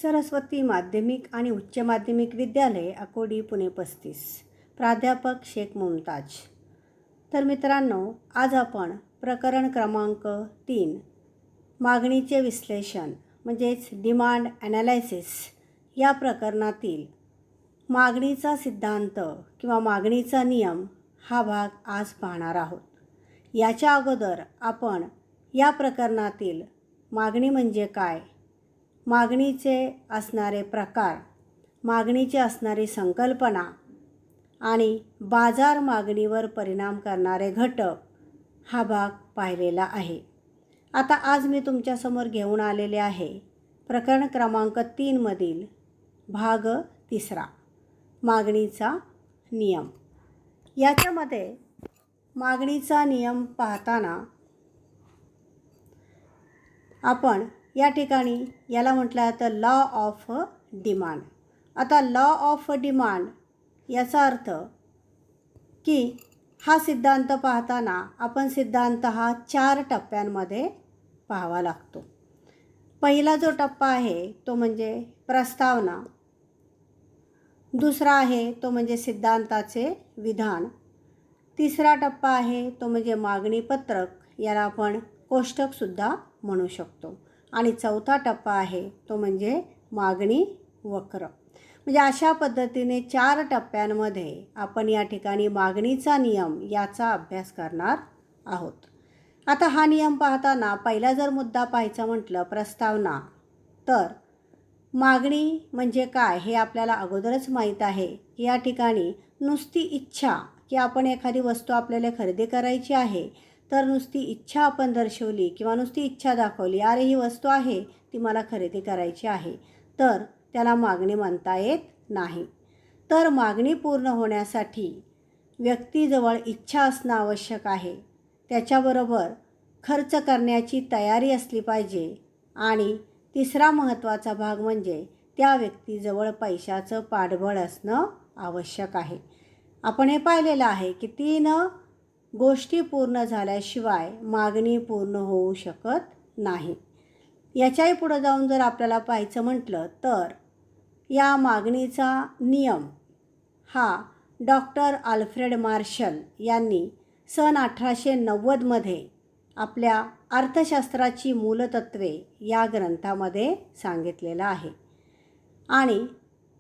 सरस्वती माध्यमिक आणि उच्च माध्यमिक विद्यालय अकोडी पुणे 35. प्राध्यापक शेख मुमताज. तर मित्रांनो, आज आपण प्रकरण क्रमांक 3 मागणीचे विश्लेषण म्हणजेच डिमांड ॲनालायसिस या प्रकरणातील मागणीचा सिद्धांत किंवा मागणीचा नियम हा भाग आज पाहणार आहोत. याच्या अगोदर आपण या प्रकरणातील मागणी म्हणजे काय, मागणीचे असणारे प्रकार, मागणीची असणारी संकल्पना आणि बाजार मागणीवर परिणाम करणारे घटक हा भाग पाहिलेला आहे. आता आज मी तुमच्यासमोर घेऊन आलेले आहे प्रकरण क्रमांक 3 मधील भाग 3 मागणीचा नियम. याच्यामध्ये मागणीचा नियम पाहताना आपण या ठिकाणी याला म्हटलं जातं लॉ ऑफ डिमांड. आता लॉ ऑफ डिमांड याचा अर्थ की हा सिद्धांत पाहताना आपण सिद्धांत हा 4 टप्प्यांमध्ये पाहावा लागतो. पहिला जो टप्पा आहे तो म्हणजे प्रस्तावना, दुसरा आहे तो म्हणजे सिद्धांताचे विधान, तिसरा टप्पा आहे तो म्हणजे मागणी पत्रक, याला आपण कोष्टकसुद्धा म्हणू शकतो, आणि चौथा टप्पा आहे तो म्हणजे मागणी वक्र. म्हणजे अशा पद्धतीने 4 टप्प्यांमध्ये आपण या ठिकाणी मागणीचा नियम याचा अभ्यास करणार आहोत. आता हा नियम पाहताना पहिला जर मुद्दा पाहायचा म्हटलं प्रस्तावना, तर मागणी म्हणजे काय हे आपल्याला अगोदरच माहीत आहे की या ठिकाणी नुसती इच्छा की आपण एखादी वस्तू आपल्याला खरेदी करायची आहे, तर नुसती इच्छा आपण दर्शवली किंवा नुसती इच्छा दाखवली, अरे ही वस्तू आहे ती मला खरेदी करायची आहे, तर त्याला मागणी म्हणता येत नाही. तर मागणी पूर्ण होण्यासाठी व्यक्तीजवळ इच्छा असणं आवश्यक आहे, त्याच्याबरोबर खर्च करण्याची तयारी असली पाहिजे, आणि तिसरा महत्त्वाचा भाग म्हणजे त्या व्यक्तीजवळ पैशाचं पाठबळ असणं आवश्यक आहे. आपण हे पाहिलेलं आहे की 3 गोष्टी पूर्ण झाल्याशिवाय मागणी पूर्ण होऊ शकत नाही. याच्याही पुढे जाऊन जर आपल्याला पाहायचं म्हटलं तर या मागणीचा नियम हा डॉक्टर आल्फ्रेड मार्शल यांनी सन 1890मध्ये आपल्या अर्थशास्त्राची मूलतत्वे या ग्रंथामध्ये सांगितलेला आहे. आणि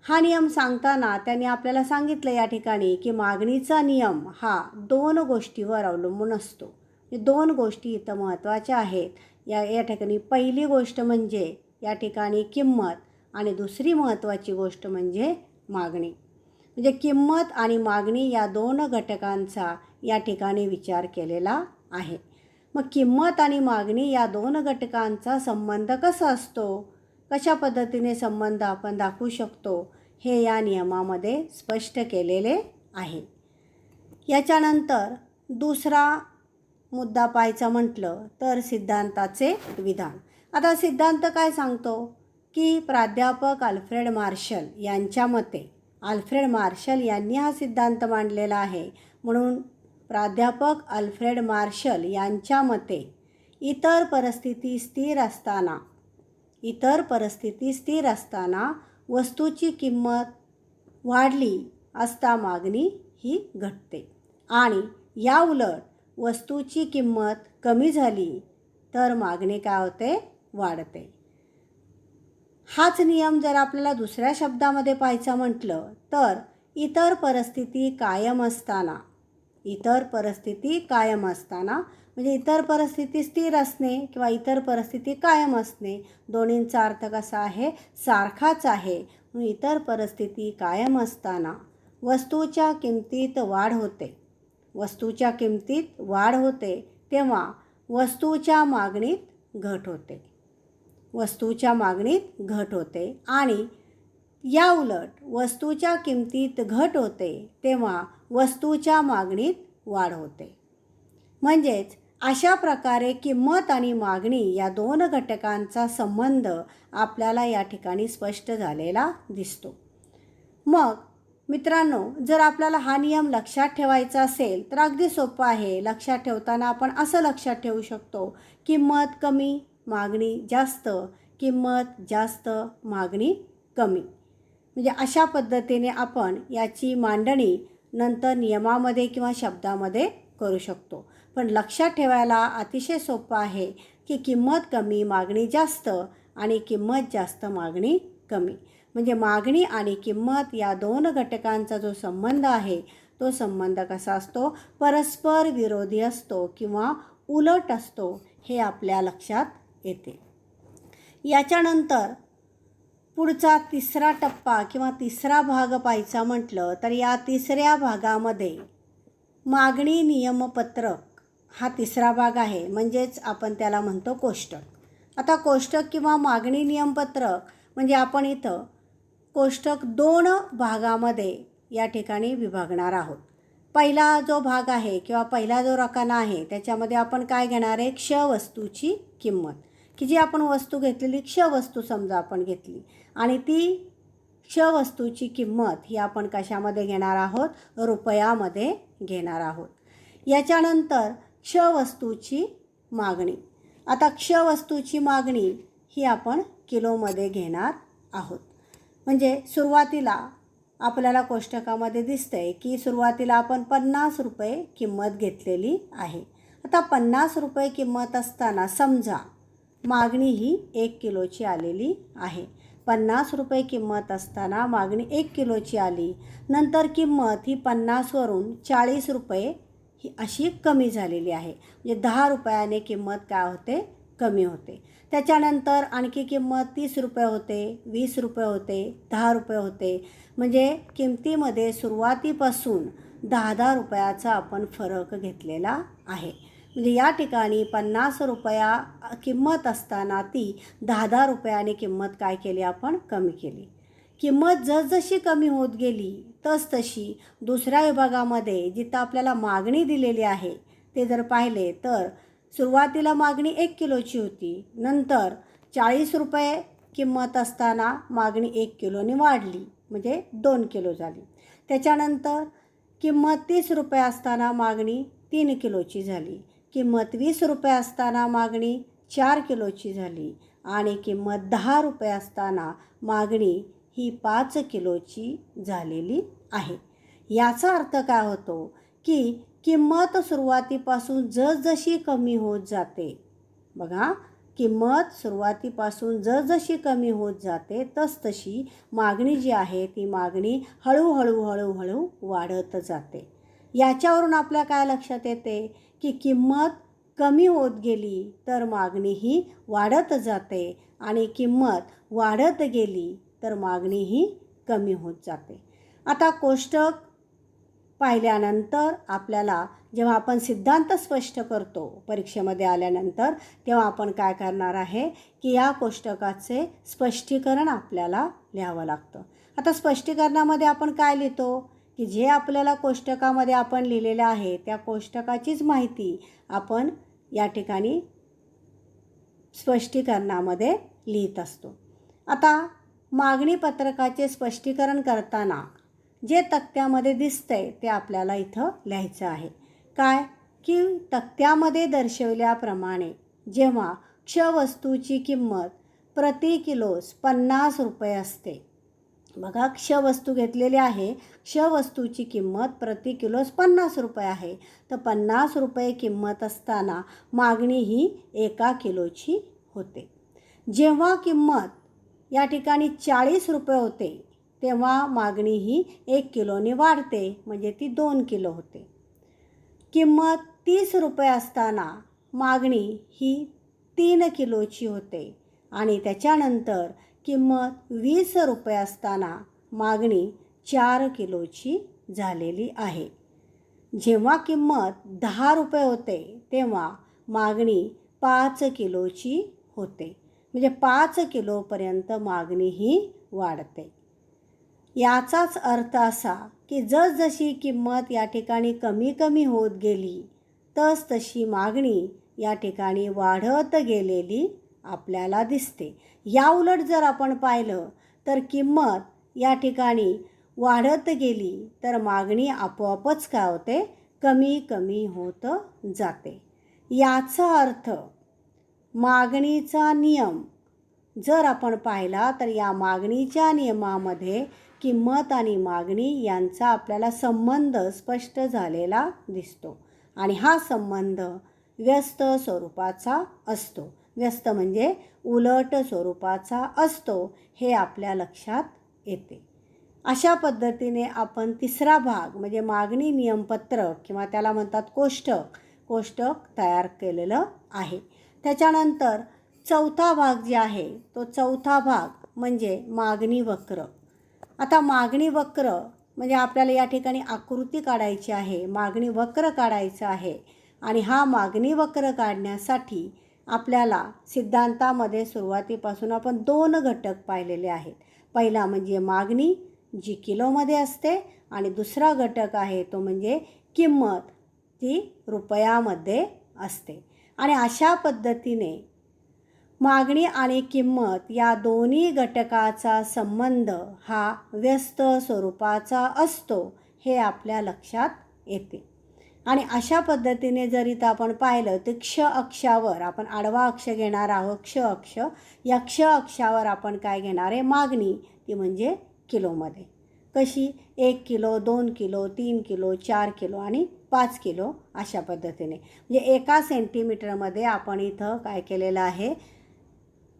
हा नियम सांगताना त्यांनी आपल्याला सांगितलं या ठिकाणी की मागणीचा नियम हा 2 गोष्टीवर अवलंबून असतो. 2 गोष्टी इथं महत्त्वाच्या आहेत. या ठिकाणी पहिली गोष्ट म्हणजे या ठिकाणी किंमत, आणि दुसरी महत्त्वाची गोष्ट म्हणजे मागणी. म्हणजे किंमत आणि मागणी या 2 घटकांचा या ठिकाणी विचार केलेला आहे. मग किंमत आणि मागणी या 2 घटकांचा संबंध कसा असतो, कशा पद्धतीने संबंध आपण दाखवू शकतो, हे या नियमामध्ये स्पष्ट केलेले आहे. याच्यानंतर दुसरा मुद्दा पाहायचा म्हटलं तर सिद्धांताचे विधान. आता सिद्धांत काय सांगतो की प्राध्यापक आल्फ्रेड मार्शल यांच्या मते, आल्फ्रेड मार्शल यांनी हा सिद्धांत मांडलेला आहे, म्हणून प्राध्यापक आल्फ्रेड मार्शल यांच्या मते इतर परिस्थिती स्थिर असताना वस्तूची किंमत वाढली असता मागणी ही घटते, आणि या उलट वस्तूची किंमत कमी झाली तर मागणी काय होते, वाढते. हाच नियम जर आपल्याला दुसऱ्या शब्दामध्ये पाहायचं म्हटलं तर इतर परिस्थिती कायम असताना म्हणजे इतर परिस्थिती स्थिर असणे किंवा इतर परिस्थिती कायम असणे, दोन्हींचा अर्थ कसा आहे, सारखाच आहे. म्हणून इतर परिस्थिती कायम असताना वस्तूच्या किमतीत वाढ होते तेव्हा वस्तूच्या मागणीत घट होते, आणि या उलट वस्तूच्या किमतीत घट होते तेव्हा वस्तूच्या मागणीत वाढ होते. म्हणजेच अशा प्रकारे किंमत आणि मागणी या 2 घटकांचा संबंध आपल्याला या ठिकाणी स्पष्ट झालेला दिसतो. मग मित्रांनो, जर आपल्याला हा नियम लक्षात ठेवायचा असेल तर अगदी सोपं आहे. लक्षात ठेवताना आपण असं लक्षात ठेवू शकतो, किंमत कमी मागणी जास्त किंमत जास्त, मागणी कमी. म्हणजे अशा पद्धतीने आपण याची मांडणी नंतर नियमामध्ये किंवा शब्दामध्ये करू शकतो. पण लक्षात ठेवायला अतिशय सोपं आहे की किंमत कमी, मागणी जास्त आणि किंमत जास्त, मागणी कमी. म्हणजे मागणी आणि किंमत या दोन घटकांचा जो संबंध आहे तो संबंध कसा असतो? परस्पर विरोधी असतो किंवा उलट असतो, हे आपल्या लक्षात येते. याच्यानंतर पुढचा तिसरा टप्पा किंवा तिसरा भाग पाहायचा म्हटलं तर या तिसऱ्या भागामध्ये मागणी नियमपत्रक हा तिसरा भाग आहे. म्हणजेच आपण त्याला म्हणतो कोष्टक. आता कोष्टक किंवा मागणी नियमपत्रक म्हणजे आपण इथं कोष्टक 2 भागामध्ये या ठिकाणी विभागणार आहोत. पहिला जो भाग आहे किंवा पहिला जो रकाना आहे त्याच्यामध्ये आपण काय घेणार आहे? क्ष वस्तूची किंमत, की जी आपण वस्तू घेतलेली क्ष वस्तू समजा आपण घेतली आणि ती क्ष वस्तूची किंमत ही आपण कशामध्ये घेणार आहोत? रुपयामध्ये घेणार आहोत. याच्यानंतर क्ष वस्तूची मागणी. आता क्ष वस्तूची मागणी ही आपण किलोमध्ये घेणार आहोत. म्हणजे सुरुवातीला आपल्याला कोष्टकामध्ये दिसतंय की सुरुवातीला आपण 50 रुपये किंमत घेतलेली आहे. आता 50 रुपये किंमत असताना समजा मागणी ही 1 किलोची आलेली आहे. 50 रुपये किंमत असताना मागणी 1 किलोची आली. नंतर किंमत ही 50वरून 40 रुपये ही अशी कमी झालेली आहे. म्हणजे 10 रुपयाने किंमत काय होते? कमी होते. त्याच्यानंतर आणखी किंमत 30 रुपये होते, 20 रुपये होते, 10 रुपये होते. म्हणजे किमतीमध्ये सुरुवातीपासून 10-10 रुपयाचा आपण फरक घेतलेला आहे. म्हणजे या ठिकाणी 50 रुपया किंमत असताना ती 10-10 रुपयाने किंमत काय केली? आपण कमी केली. किंमत जसजशी कमी होत गेली तसतशी दुसऱ्या विभागामध्ये जिथं आपल्याला मागणी दिलेली आहे ते जर पाहिले तर सुरुवातीला मागणी 1 किलोची होती. नंतर 40 रुपये किंमत असताना मागणी 1 किलोने वाढली, म्हणजे 2 किलो झाली. त्याच्यानंतर किंमत 30 रुपये असताना मागणी 3 किलोची झाली. किंमत 20 रुपये असताना मागणी 4 किलोची झाली आणि किंमत 10 रुपये असताना मागणी ही 5 किलोची झालेली आहे. याचा अर्थ काय होतो की किंमत सुरुवातीपासून जसजशी कमी होत जाते, बघा, किंमत सुरुवातीपासून जसजशी कमी होत जाते तसतशी मागणी जी आहे ती मागणी हळूहळू वाढत जाते. याच्यावरून आपल्या काय लक्षात येते की किंमत कमी होत गेली तर मागणी ही वाढत जाते आणि किंमत वाढत गेली तर मागणी ही कमी होत जाते. आता कोष्टक पाहिल्यानंतर आपल्याला जेव्हा आपण सिद्धांत स्पष्ट करतो परीक्षेमध्ये आल्यानंतर तेव्हा आपण काय करणार आहे की या कोष्टकाचे स्पष्टीकरण आपल्याला लिहावं लागतं. आता स्पष्टीकरणामध्ये आपण काय लिहितो की जे आपल्याला कोष्टकामध्ये आपण लिहिलेलं आहे त्या कोष्टकाचीच माहिती आपण या ठिकाणी स्पष्टीकरणामध्ये लिहित असतो. आता मागणी पत्रकाचे स्पष्टीकरण करताना जे तक्त्यामध्ये दिसतंय ते आपल्याला इथं लिहायचं आहे. काय की तक्त्यामध्ये दर्शवल्याप्रमाणे जेव्हा क्ष वस्तूची किंमत प्रति किलोस 50 रुपये असते, बघा क्ष वस्तू घेतलेली आहे, क्ष वस्तूची किंमत प्रति किलोस 50 रुपये आहे, तर 50 रुपये किंमत असताना मागणी ही 1 किलोची होते. जेव्हा किंमत या ठिकाणी 40 रुपये होते तेव्हा मागणी ही 1 किलोने वाढते, म्हणजे ती 2 किलो होते. किंमत 30 रुपये असताना मागणी ही 3 किलोची होते आणि त्याच्यानंतर किंमत 20 रुपये असताना मागणी 4 किलोची झालेली आहे. जेव्हा किंमत 10 रुपये होते तेव्हा मागणी 5 किलोची होते, म्हणजे 5 किलोपर्यंत मागणी ही वाढते. याचाच अर्थ असा की जसजशी किंमत या ठिकाणी कमी कमी होत गेली तसतशी मागणी या ठिकाणी वाढत गेलेली आपल्याला दिसते. या उलट जर आपण पाहिलं तर किंमत या ठिकाणी वाढत गेली तर मागणी आपोआपच काय होते? कमी कमी होत जाते. याचा अर्थ मागणीचा नियम जर आपण पाहिला तर या मागणीच्या नियमामध्ये किंमत आणि मागणी यांचा आपल्याला संबंध स्पष्ट झालेला दिसतो आणि हा संबंध व्यस्त स्वरूपाचा असतो. व्यस्त म्हणजे उलट स्वरूपाचा असतो हे आपल्या लक्षात येते. अशा पद्धतीने आपण तिसरा भाग म्हणजे मागणी नियमपत्रक किंवा त्याला म्हणतात कोष्टक तयार केलेलं आहे. त्याच्यानंतर चौथा भाग जे आहे तो चौथा भाग म्हणजे मागणी वक्र. आता मागणी वक्र म्हणजे आपल्याला या ठिकाणी आकृती काढायची आहे, मागणी वक्र काढायचं आहे आणि हा मागणी वक्र काढण्यासाठी आपल्याला सिद्धांतामध्ये सुरुवातीपासून आपण 2 घटक पाहिलेले आहेत. पहिला म्हणजे मागणी जी किलोमध्ये असते आणि दुसरा घटक आहे तो म्हणजे किंमत, ती रुपयामध्ये असते. आणि अशा पद्धतीने मागणी आणि किंमत या दोन्ही घटकाचा संबंध हा व्यस्त स्वरूपाचा असतो हे आपल्या लक्षात येते. आणि अशा पद्धतीने जर इथं आपण पाहिलं तर क्ष अक्षावर आपण आडवा अक्ष घेणार आहोत. क्ष अक्ष, या क्ष अक्षावर आपण काय घेणार आहे, मागणी, ती म्हणजे किलोमध्ये. कशी, 1 किलो, 2 किलो, 3 किलो, 4 किलो आणि 5 किलो अशा पद्धतीने. म्हणजे 1 सेंटीमीटरमध्ये आपण इथं काय केलेलं आहे,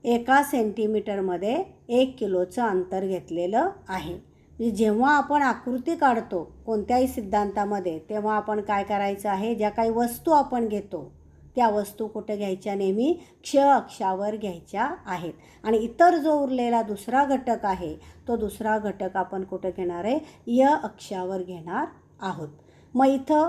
1 सेंटीमीटरमध्ये 1 किलोचं अंतर घेतलेलं आहे. म्हणजे जेव्हा आपण आकृती काढतो कोणत्याही सिद्धांतामध्ये तेव्हा आपण काय करायचं आहे, ज्या काही वस्तू आपण घेतो त्या वस्तू कुठे घ्यायच्या, नेहमी क्ष अक्षावर घ्यायच्या आहेत. आणि इतर जो उरलेला दुसरा घटक आहे तो दुसरा घटक आपण कुठं घेणार आहे, य अक्षावर घेणार आहोत. मग इथं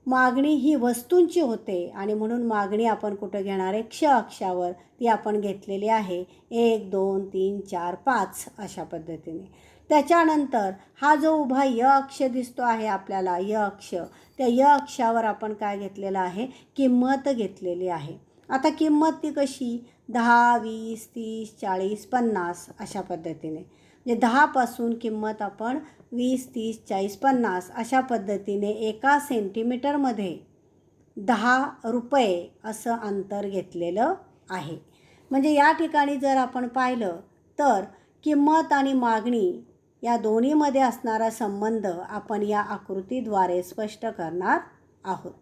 मागणी ही वस्तूंची होते आणि म्हणून मागणी आपण कुठं घेणार आहे, क्ष अक्षावर, ती आपण घेतलेली आहे 1 2 3 4 5 अशा पद्धतीने. त्याच्यानंतर हा जो उभा य अक्ष दिसतो आहे आपल्याला, य अक्ष, त्या य अक्षावर आपण काय घेतलेलं आहे, किंमत घेतलेली आहे. आता किंमत ती कशी, 10 20 30 40 50 अशा पद्धतीने. म्हणजे 10पासून किंमत आपण 20 30 40 50 अशा पद्धतीने 1 सेंटीमीटरमध्ये 10 रुपये असं अंतर घेतलेलं आहे. म्हणजे या ठिकाणी जर आपण पाहिलं तर किंमत आणि मागणी या दोन्हीमध्ये असणारा संबंध आपण या आकृतीद्वारे स्पष्ट करणार आहोत.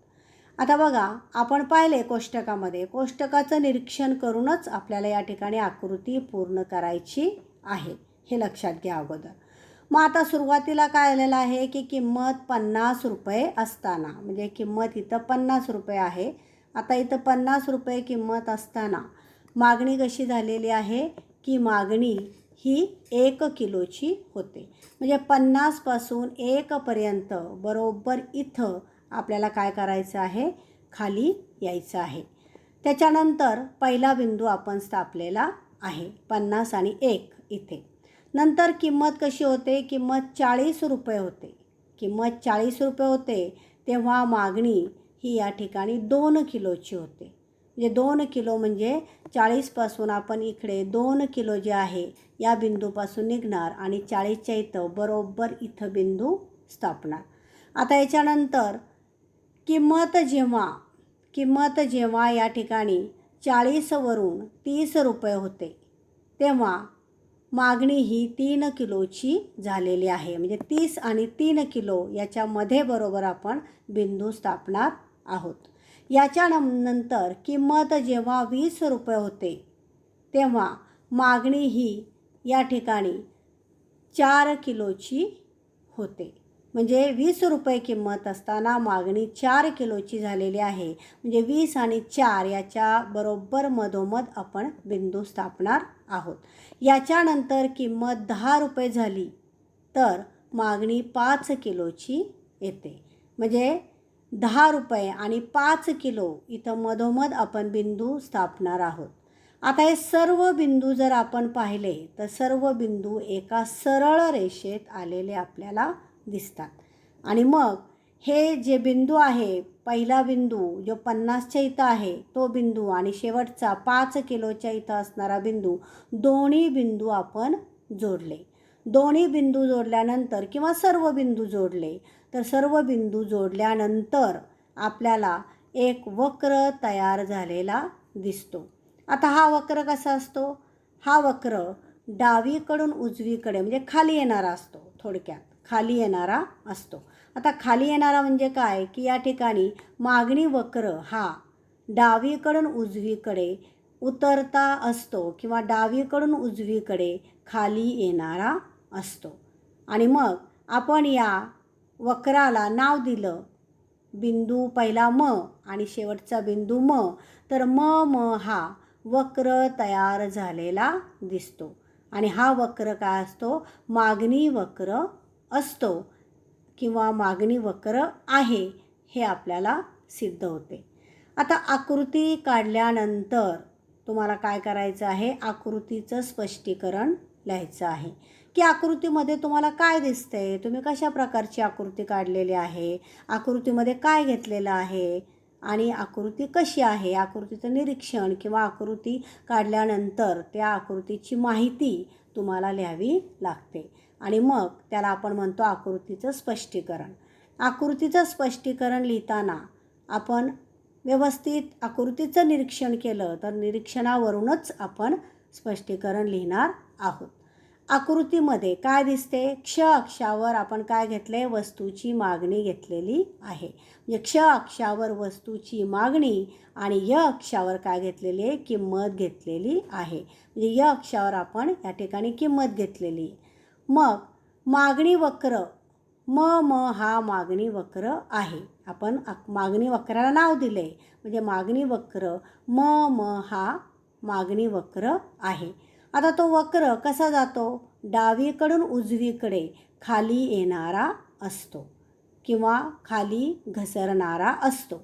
आता बघा, आपण पाहिले कोष्टकाचं निरीक्षण करूनच आपल्याला या ठिकाणी आकृती पूर्ण करायची आहे, हे लक्षात घ्या अगोदर. मग आता सुरुवातीला काय आलेलं आहे की किंमत 50 रुपये असताना, म्हणजे किंमत इथं 50 रुपये आहे. आता इथं 50 रुपये किंमत असताना मागणी कशी झालेली आहे की मागणी ही 1 किलोची होते. म्हणजे 50पासून 1 पर्यंत बरोबर इथं आपल्याला काय करायचं आहे, खाली यायचं आहे. त्याच्यानंतर पहिला बिंदू आपण स्थापलेला आहे 50 आणि 1 इथे. नंतर किंमत कशी होते, किंमत 40 रुपये होते. किंमत 40 रुपये होते तेव्हा मागणी ही या ठिकाणी 2 किलोची होते. म्हणजे 2 किलो म्हणजे 40पासून आपण इकडे 2 किलो जे आहे या बिंदूपासून निघणार आणि 40च्या इथं बरोबर इथं बिंदू स्थापणार. आता याच्यानंतर किंमत जेव्हा या ठिकाणी 40वरून 30 रुपये होते तेव्हा मागणी ही 3 किलोची झालेली आहे. म्हणजे 30 आणि 3 किलो याच्यामध्ये बरोबर आपण बिंदू स्थापणार आहोत. याच्यानंतर किंमत जेव्हा 20 रुपये होते तेव्हा मागणी ही या ठिकाणी 4 किलोची होते. म्हणजे 20 रुपये किंमत असताना मागणी 4 किलोची झालेली आहे. म्हणजे 20 आणि 4 याच्या बरोबर मधोमध आपण बिंदू स्थापणार आहोत. याच्यानंतर किंमत 10 रुपये झाली तर मागणी 5 किलोची येते. म्हणजे 10 रुपये आणि 5 किलो इथं मधोमध आपण बिंदू स्थापणार आहोत. आता हे सर्व बिंदू जर आपण पाहिले तर सर्व बिंदू एका सरळ रेषेत आलेले आपल्याला दिसतात. आणि मग हे जे बिंदू आहे, पहिला बिंदू जो 50च्या इथं आहे तो बिंदू आणि शेवटचा 5 किलोच्या इथं असणारा बिंदू, दोन्ही बिंदू आपण जोडले. दोन्ही बिंदू जोडल्यानंतर किंवा सर्व बिंदू जोडले तर सर्व बिंदू जोडल्यानंतर आपल्याला एक वक्र तयार झालेला दिसतो. आता हा वक्र कसा असतो, हा वक्र डावीकडून उजवीकडे म्हणजे खाली येणारा असतो. थोडक्यात खाली येणारा असतो. आता खाली येणारा म्हणजे काय की या ठिकाणी मागणी वक्र हा डावीकडून उजवीकडे उतरता असतो किंवा डावीकडून उजवीकडे खाली येणारा असतो. आणि मग आपण या वक्राला नाव दिलं, बिंदू पहिला म आणि शेवटचा बिंदू म, तर म हा वक्र तयार झालेला दिसतो. आणि हा वक्र काय असतो, मागणी वक्र असतो किंवा मागणी वक्र आहे हे आपल्याला सिद्ध होते. आता आकृती काढल्यानंतर तुम्हाला काय करायचं आहे, आकृतीचं स्पष्टीकरण लिहायचं आहे की आकृतीमध्ये तुम्हाला काय दिसतंय, तुम्ही कशा प्रकारची आकृती काढलेली आहे, आकृतीमध्ये काय घेतलेलं आहे आणि आकृती कशी आहे, आकृतीचं निरीक्षण किंवा आकृती काढल्यानंतर त्या आकृतीची माहिती तुम्हाला लिहावी लागते. आणि मग त्याला आपण म्हणतो आकृतीचं स्पष्टीकरण. आकृतीचं स्पष्टीकरण लिहिताना आपण व्यवस्थित आकृतीचं निरीक्षण केलं तर निरीक्षणावरूनच आपण स्पष्टीकरण लिहिणार आहोत. आकृतीमध्ये काय दिसते, क्ष अक्षावर आपण काय घेतले, वस्तूची मागणी घेतलेली आहे. म्हणजे क्ष अक्षावर वस्तूची मागणी आणि य अक्षावर काय घेतलेली आहे, किंमत घेतलेली आहे. म्हणजे य अक्षावर आपण या ठिकाणी किंमत घेतलेली. मग मागणी वक्र म हा मागणी वक्र आहे. आपण मागणी वक्राला नाव दिले म्हणजे मागणी वक्र म हा मागणी वक्र आहे. आता तो वक्र कसा जातो, डावीकडून उजवीकडे खाली येणारा असतो किंवा खाली घसरणारा असतो.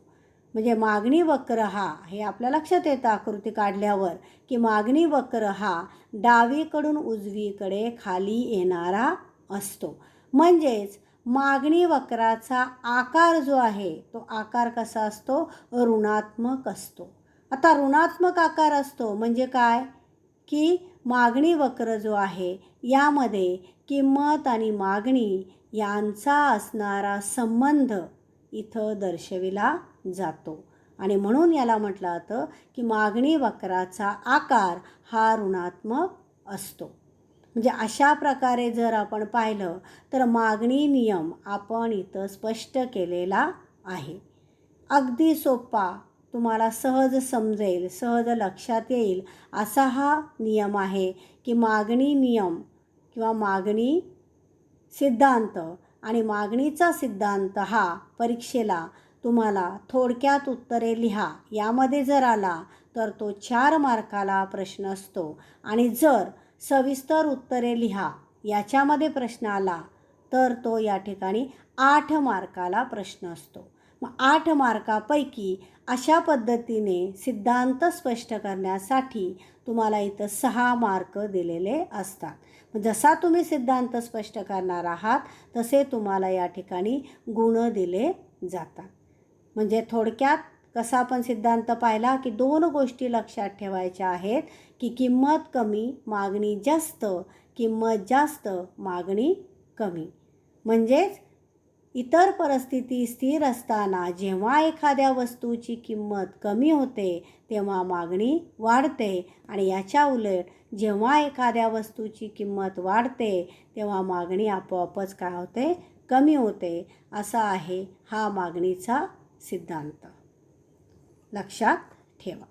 म्हणजे मागणी वक्र हा, हे आपल्या लक्षात येतं आकृती काढल्यावर की मागणी वक्र हा डावीकडून उजवीकडे खाली येणारा असतो. म्हणजेच मागणी वक्राचा आकार जो आहे तो आकार कसा असतो, ऋणात्मक असतो. आता ऋणात्मक आकार असतो म्हणजे काय की मागणी वक्र जो आहे यामध्ये किंमत आणि मागणी यांचा असणारा संबंध इथं दर्शविला जातो. आणि म्हणून याला म्हटलं जातं की मागणी वक्राचा आकार हा ऋणात्मक असतो. म्हणजे अशा प्रकारे जर आपण पाहिलं तर मागणी नियम आपण इथं स्पष्ट केलेला आहे. अगदी सोपा, तुम्हाला सहज समजेल, सहज लक्षात येईल असा हा नियम आहे की मागणी नियम किंवा मागणी सिद्धांत आणि मागणीचा सिद्धांत हा परीक्षेला तुम्हाला थोडक्यात उत्तरे लिहा यामध्ये जर आला तर तो 4 मार्काला प्रश्न असतो. आणि जर सविस्तर उत्तरे लिहा याच्यामध्ये प्रश्न आला तर तो या ठिकाणी 8 मार्काला प्रश्न असतो. मग 8 मार्कापैकी अशा पद्धतीने सिद्धांत स्पष्ट करण्यासाठी तुम्हाला इथं 6 मार्क दिलेले असतात. जसा तुम्ही सिद्धांत स्पष्ट करणार आहात तसे तुम्हाला या ठिकाणी गुण दिले जातात. म्हणजे थोडक्यात कसा आपण सिद्धांत पाहिला की 2 गोष्टी लक्षात ठेवायच्या आहेत की किंमत कमी मागणी जास्त, किंमत जास्त मागणी कमी. म्हणजेच इतर परिस्थिती स्थिर असताना जेव्हा एखाद्या वस्तूची किंमत कमी होते तेव्हा मागणी वाढते आणि याच्या उलट जेव्हा एखाद्या वस्तूची किंमत वाढते तेव्हा मागणी आपोआपच काय होते, कमी होते. असा आहे हा मागणीचा सिद्धांत. लक्षात ठेवा.